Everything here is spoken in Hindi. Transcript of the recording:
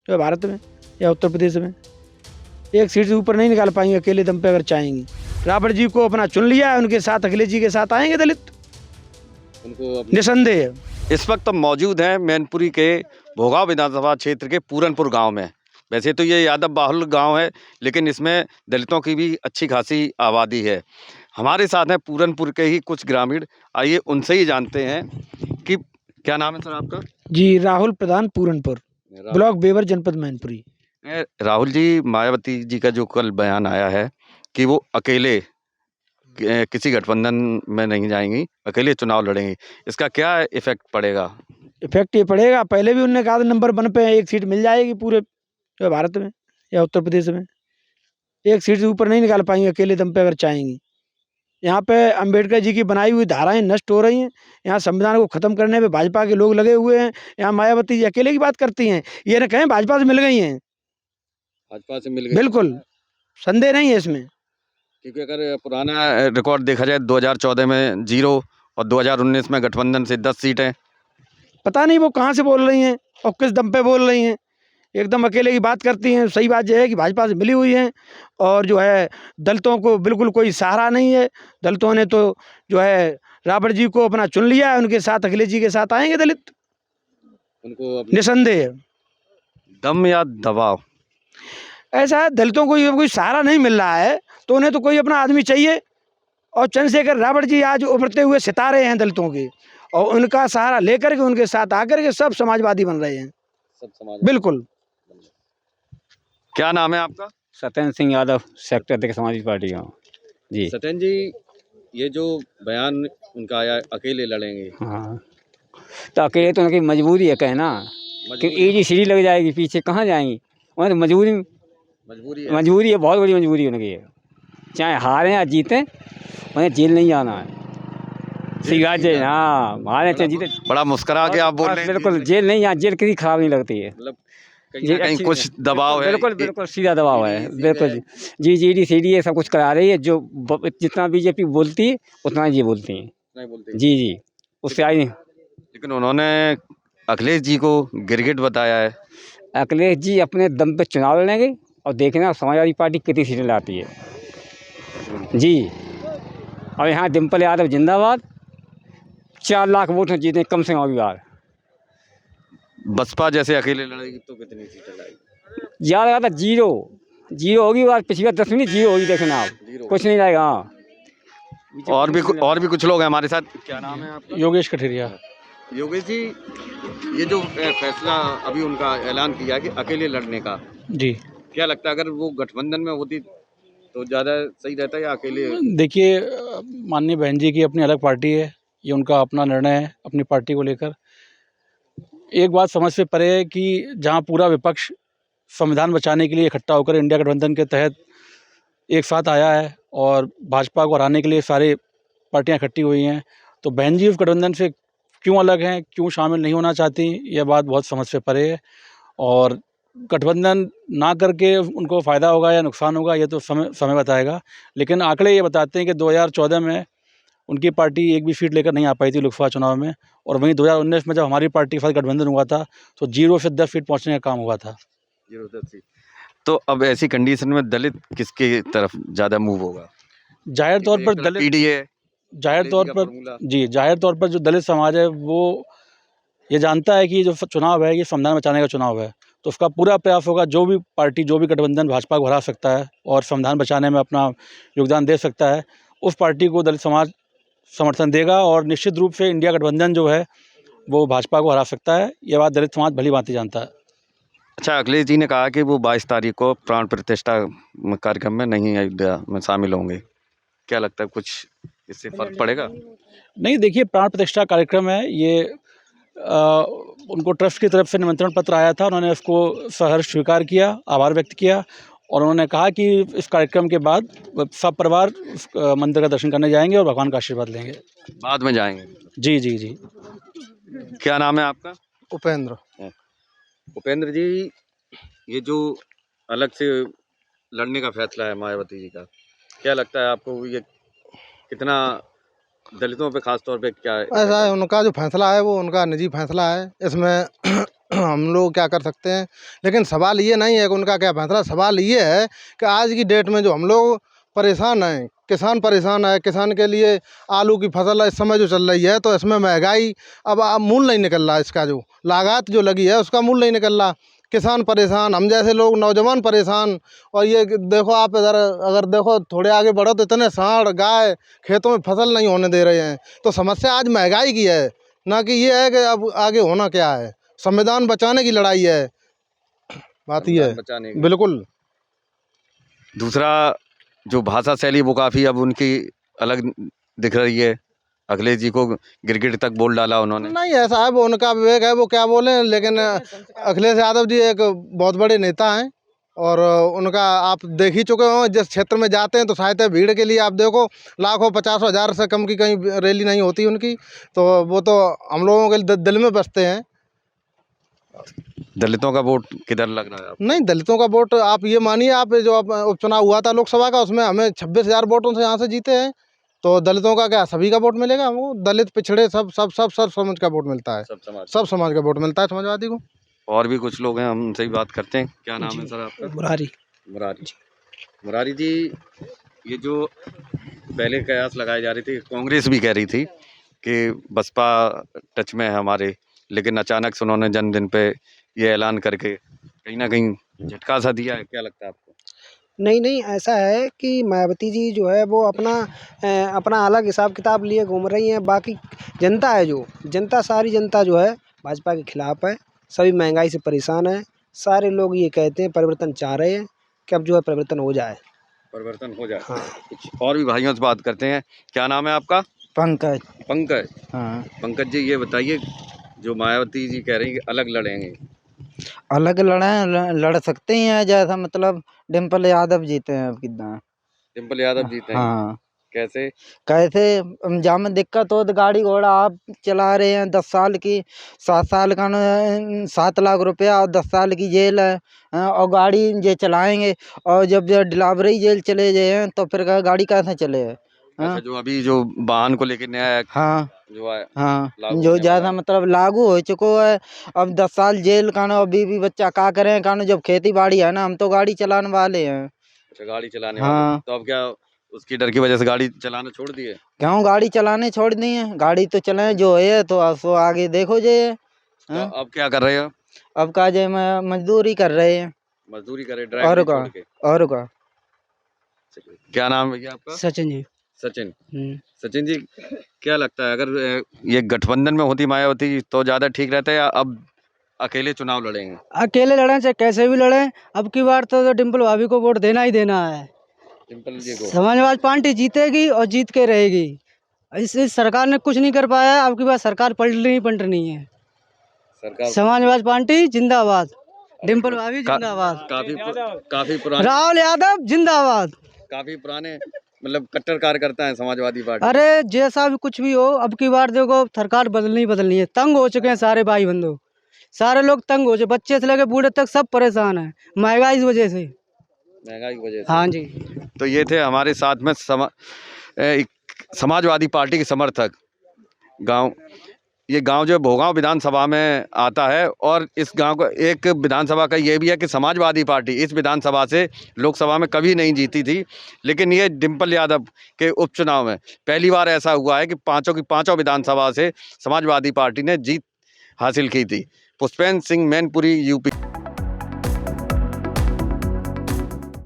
जो है भारत में या उत्तर प्रदेश में। एक सीट से ऊपर नहीं निकाल पाएंगे अकेले दम पे अगर चाहेंगे। रावण जी को अपना चुन लिया है, उनके साथ अखिलेश जी के साथ आएंगे दलित, उनको निसंदेह। इस वक्त हम मौजूद हैं मैनपुरी के भोगांव विधानसभा क्षेत्र के पूरनपुर गांव में। वैसे तो ये यादव बाहुल गांव है, लेकिन इसमें दलितों की भी अच्छी खासी आबादी है। हमारे साथ हैं पूरनपुर के ही कुछ ग्रामीण, आइए उनसे ही जानते हैं कि क्या नाम है सर आपका? जी, राहुल प्रधान, पूरनपुर, ब्लॉक बेवर, जनपद मैनपुरी। राहुल जी, मायावती जी का जो कल बयान आया है कि वो अकेले किसी गठबंधन में नहीं जाएंगी, अकेले चुनाव लड़ेंगी, इसका क्या इफेक्ट पड़ेगा? इफेक्ट ये पड़ेगा, पहले भी उन्होंने कहा था नंबर 1 पे एक सीट मिल जाएगी पूरे जो है भारत में या उत्तर प्रदेश में। एक सीट से ऊपर नहीं निकाल पाएंगे अकेले दम पे अगर चाहेंगी। यहाँ पे अंबेडकर जी की बनाई हुई धाराएं नष्ट हो रही हैं। यहाँ संविधान को खत्म करने पे भाजपा के लोग लगे हुए हैं। यहाँ मायावती जी अकेले की बात करती हैं, ये न कहें भाजपा से मिल गई हैं। भाजपा से मिल गई? बिल्कुल, संदेह नहीं है इसमें। क्योंकि अगर पुराना रिकॉर्ड देखा जाए 2014 में 0 और 2019 में गठबंधन से 10 सीटें। पता नहीं वो कहाँ से बोल रही हैं और किस दम पे बोल रही हैं, एकदम अकेले की बात करती हैं। सही बात यह है कि भाजपा से मिली हुई हैं और जो है दलितों को बिल्कुल कोई सहारा नहीं है। दलितों ने तो जो है रावण जी को अपना चुन लिया है, उनके साथ अखिलेश जी के साथ आएंगे दलित, उनको निसंदेह। दम या दबाव? ऐसा है, दलितों को ये कोई सहारा नहीं मिल रहा है तो उन्हें तो कोई अपना आदमी चाहिए। और चंद्रशेखर रावण जी आज उभरते हुए सितारे हैं दलितों के, और उनका सहारा लेकर के उनके साथ आकर के सब समाजवादी बन रहे हैं। सब समाज बिल्कुल। क्या नाम है आपका? सत्येंद्र सिंह यादव, सेक्टर अध्यक्ष समाजवादी पार्टी का। जी सत्येंद्र जी, ये जो बयान उनका आया अकेले लड़ेंगे, हाँ, तो अकेले तो उनकी मजबूरी है कहना कि ईडी सीढ़ी लग जाएगी, पीछे कहाँ जाएंगी। उन्हें तो मजबूरी है, बहुत बड़ी मजबूरी उनकी है। चाहे हारें या जीतें, उन्हें जेल नहीं जाना है। सी बात है। हाँ, हारें चाहे जीते, बड़ा मुस्कुरा के आप बोल रहे हैं। बिल्कुल जेल नहीं, यहाँ जेल किसी खराब नहीं लगती है। मतलब कहीं ना कहीं कुछ दबाव है। बिल्कुल बिल्कुल सीधा दबाव है, बिल्कुल जी। ईडी सीडी ये सब कुछ करा रही है, जो जितना बीजेपी बोलती है उतना ही ये बोलती है। जी जी, उससे आई। लेकिन उन्होंने अखिलेश जी को गिरगिट बताया है। अखिलेश जी अपने दम पे चुनाव लड़ेंगे और देखना समाजवादी पार्टी कितनी सीटें लाती है जी। और यहाँ डिम्पल यादव जिंदाबाद, 4 लाख वोट जीते कम से कम अगली बार। बसपा जैसे अकेले लड़ेगी तो कितनी सीटें लाएगी? ज़्यादा ज़्यादा जीरो होगी बार, पिछली बार 10 में 0 होगी, देखना आप कुछ नहीं लाएगा। हाँ, और भी कुछ लोग हैं हमारे साथ। क्या नाम है आपका? योगेश कठेरिया। योगेश जी, ये जो फैसला अभी उनका ऐलान किया कि अकेले लड़ने का, जी, क्या लगता है अगर वो गठबंधन में होती तो ज़्यादा सही रहता या अकेले? देखिए, माननीय बहन जी की अपनी अलग पार्टी है, ये उनका अपना निर्णय है अपनी पार्टी को लेकर। एक बात समझ से परे है कि जहाँ पूरा विपक्ष संविधान बचाने के लिए इकट्ठा होकर इंडिया गठबंधन के तहत एक साथ आया है और भाजपा को हराने के लिए सारी पार्टियां इकट्ठी हुई हैं, तो बहन जी उस गठबंधन से क्यों अलग हैं, क्यों शामिल नहीं होना चाहती, यह बात बहुत समझ से परे है। और गठबंधन ना करके उनको फ़ायदा होगा या नुकसान होगा, ये तो समय बताएगा। लेकिन आंकड़े ये बताते हैं कि 2014 में उनकी पार्टी एक भी सीट लेकर नहीं आ पाई थी लोकसभा चुनाव में, और वहीं 2019 में जब हमारी पार्टी के साथ गठबंधन हुआ था तो 0 से 10 सीट पहुंचने का काम हुआ था। 0 से 10 सीट। तो अब ऐसी कंडीशन में दलित किसके तरफ ज़्यादा मूव होगा? जाहिर तौर पर दलित, पीडीए, जाहिर तौर पर जो दलित समाज है वो ये जानता है कि जो चुनाव है ये संविधान बचाने का चुनाव है, तो उसका पूरा प्रयास होगा, जो भी पार्टी, जो भी गठबंधन भाजपा को हरा सकता है और संविधान बचाने में अपना योगदान दे सकता है, उस पार्टी को दलित समाज समर्थन देगा। और निश्चित रूप से इंडिया गठबंधन जो है वो भाजपा को हरा सकता है, ये बात दलित समाज भली भांति जानता है। अच्छा, अखिलेश जी ने कहा कि वो 22 तारीख को प्राण प्रतिष्ठा कार्यक्रम में नहीं अयोध्या में शामिल होंगे, क्या लगता है कुछ इससे फर्क पड़ेगा? नहीं, देखिए, प्राण प्रतिष्ठा कार्यक्रम है ये, उनको ट्रस्ट की तरफ से निमंत्रण पत्र आया था, उन्होंने उसको सहर्ष स्वीकार किया, आभार व्यक्त किया, और उन्होंने कहा कि इस कार्यक्रम के बाद सब परिवार मंदिर का दर्शन करने जाएंगे और भगवान का आशीर्वाद लेंगे। बाद में जाएंगे? जी जी जी। क्या नाम है आपका? उपेंद्र। उपेंद्र जी, ये जो अलग से लड़ने का फैसला है मायावती जी का, क्या लगता है आपको ये कितना दलितों पे खास तौर पे क्या है? ऐसा है, उनका जो फैसला है वो उनका निजी फैसला है। इसमें हम लोग क्या कर सकते हैं। लेकिन सवाल ये नहीं है कि उनका क्या फैसला, सवाल ये है कि आज की डेट में जो हम लोग परेशान हैं, किसान परेशान है, किसान के लिए आलू की फसल इस समय जो चल रही है तो इसमें महंगाई अब मूल नहीं निकल रहा, इसका जो लागत जो लगी है उसका मूल नहीं निकल रहा। किसान परेशान, हम जैसे लोग नौजवान परेशान। और ये देखो आप इधर अगर देखो थोड़े आगे बढ़ो तो इतने सांड गाय खेतों में फसल नहीं होने दे रहे हैं। तो समस्या आज महंगाई की है, ना कि ये है कि अब आगे होना क्या है। संविधान बचाने की लड़ाई है, बात ये है बचाने की। बिल्कुल। दूसरा जो भाषा शैली वो काफ़ी अब उनकी अलग दिख रही है। अखिलेश जी को गिरगिट तक बोल डाला उन्होंने। नहीं ऐसा है, वो उनका विवेक है, वो क्या बोले। लेकिन अखिलेश यादव जी एक बहुत बड़े नेता हैं और उनका आप देख ही चुके हो। जिस क्षेत्र में जाते हैं तो शायद भीड़ के लिए आप देखो लाखों 50,000 से कम की कहीं रैली नहीं होती उनकी। तो वो तो हम लोगों के दिल में बसते हैं। दलितों का वोट किधर लग रहा है आपको? नहीं, दलितों का वोट आप ये मानिए, आप जो उपचुनाव हुआ था लोकसभा का, उसमें हमें 26,000 वोटों से यहाँ से जीते हैं। तो दलितों का क्या सभी का वोट मिलेगा हमको? दलित पिछड़े सब सब सब सब समाज का वोट मिलता है, सब समाज का वोट मिलता है समाजवादी को। और भी कुछ लोग हैं, हम उनसे ही बात करते हैं। क्या नाम है सर आपका? मुरारी। मुरारी जी, ये जो पहले कयास लगाई जा रही थी, कांग्रेस भी कह रही थी कि बसपा टच में है हमारे, लेकिन अचानक से उन्होंने जन्मदिन पे ये ऐलान करके कहीं ना कहीं झटका सा दिया है। क्या लगता है आपको? नहीं, ऐसा है कि मायावती जी जो है वो अपना अलग हिसाब किताब लिए घूम रही हैं। बाकी जनता है, जो जनता, सारी जनता जो है भाजपा के खिलाफ है। सभी महंगाई से परेशान है। सारे लोग ये कहते हैं, परिवर्तन चाह रहे हैं कि अब जो है परिवर्तन हो जाए। परिवर्तन हो जाए। हाँ। कुछ और भी भाइयों से बात करते हैं। क्या नाम है आपका? पंकज। पंकज। हाँ। पंकज जी, ये बताइए, जो मायावती जी कह रही है अलग लड़ेंगे, अलग लड़ सकते हैं, जैसा मतलब डिम्पल यादव जीते हैं अब कितना। डिम्पल यादव जीते हैं। हाँ। कैसे? कैसे? जहाँ में दिक्कत हो तो गाड़ी घोड़ा आप चला रहे हैं, 10 साल की, 7 साल का 7 लाख रुपया और 10 साल की जेल है। और गाड़ी ये चलाएंगे और जब डिलावरी जेल चले गए हैं तो फिर गाड़ी कैसे चले? अच्छा, जो अभी जो वाहन को लेकर नया एक्ट हाँ जो है हाँ, लागू जो होने वाला ज़्यादा है। मतलब लागू हो चुको है। अब 10 साल जेल का ना, बीवी बच्चा का करें का, जब खेती बाड़ी है ना, हम तो गाड़ी चलाने वाले हैं। अच्छा, गाड़ी चलाने वाले। हाँ। तो अब क्या उसकी डर की वजह से गाड़ी चलाना छोड़ दिए? क्यों गाड़ी चलाने छोड़ दी है? गाड़ी तो चलाएं जो है, तो अब सो आगे देखो जे। तो हाँ? अब क्या कर रहे हो? अब का जे मजदूरी कर रहे हैं। मजदूरी करे, और ड्राइवरी का छोड़ के। और का क्या नाम है भैया आपका? सचिन जी। सचिन। सचिन जी, क्या लगता है, अगर ये गठबंधन में होती मायावती जी तो ज्यादा ठीक रहता है, या अब अकेले चुनाव लड़ेंगे? अकेले लड़ें चाहे कैसे भी लड़ें, अब की बार तो डिम्पल भाभी को वोट देना ही देना है। डिम्पल जी को। समाजवादी पार्टी जीतेगी और जीत के रहेगी। इस सरकार ने कुछ नहीं कर पाया, अब की बार सरकार पलटनी है। सरकार समाजवादी पार्टी जिंदाबाद, डिम्पल भाभी जिंदाबाद, काफी पुराने, राहुल यादव जिंदाबाद। काफी पुराने मतलब कट्टर कार्यकर्ता है समाजवादी पार्टी। अरे जैसा भी कुछ भी हो, अब की बार देखो सरकार बदलनी है। तंग हो चुके हैं सारे भाई बंधु, सारे लोग तंग हो चुके, बच्चे से लेकर बूढ़े तक सब परेशान है महंगाई की वजह से। महंगाई की वजह से। हाँ जी। तो ये थे हमारे साथ में एक समाजवादी पार्टी के समर्थक। ये गांव जो भोगांव विधानसभा में आता है, और इस गांव का एक विधानसभा का ये भी है कि समाजवादी पार्टी इस विधानसभा से लोकसभा में कभी नहीं जीती थी, लेकिन ये डिम्पल यादव के उपचुनाव में पहली बार ऐसा हुआ है कि पाँचों की पाँचों विधानसभा से समाजवादी पार्टी ने जीत हासिल की थी। पुष्पेंद्र सिंह, मैनपुरी, यूपी।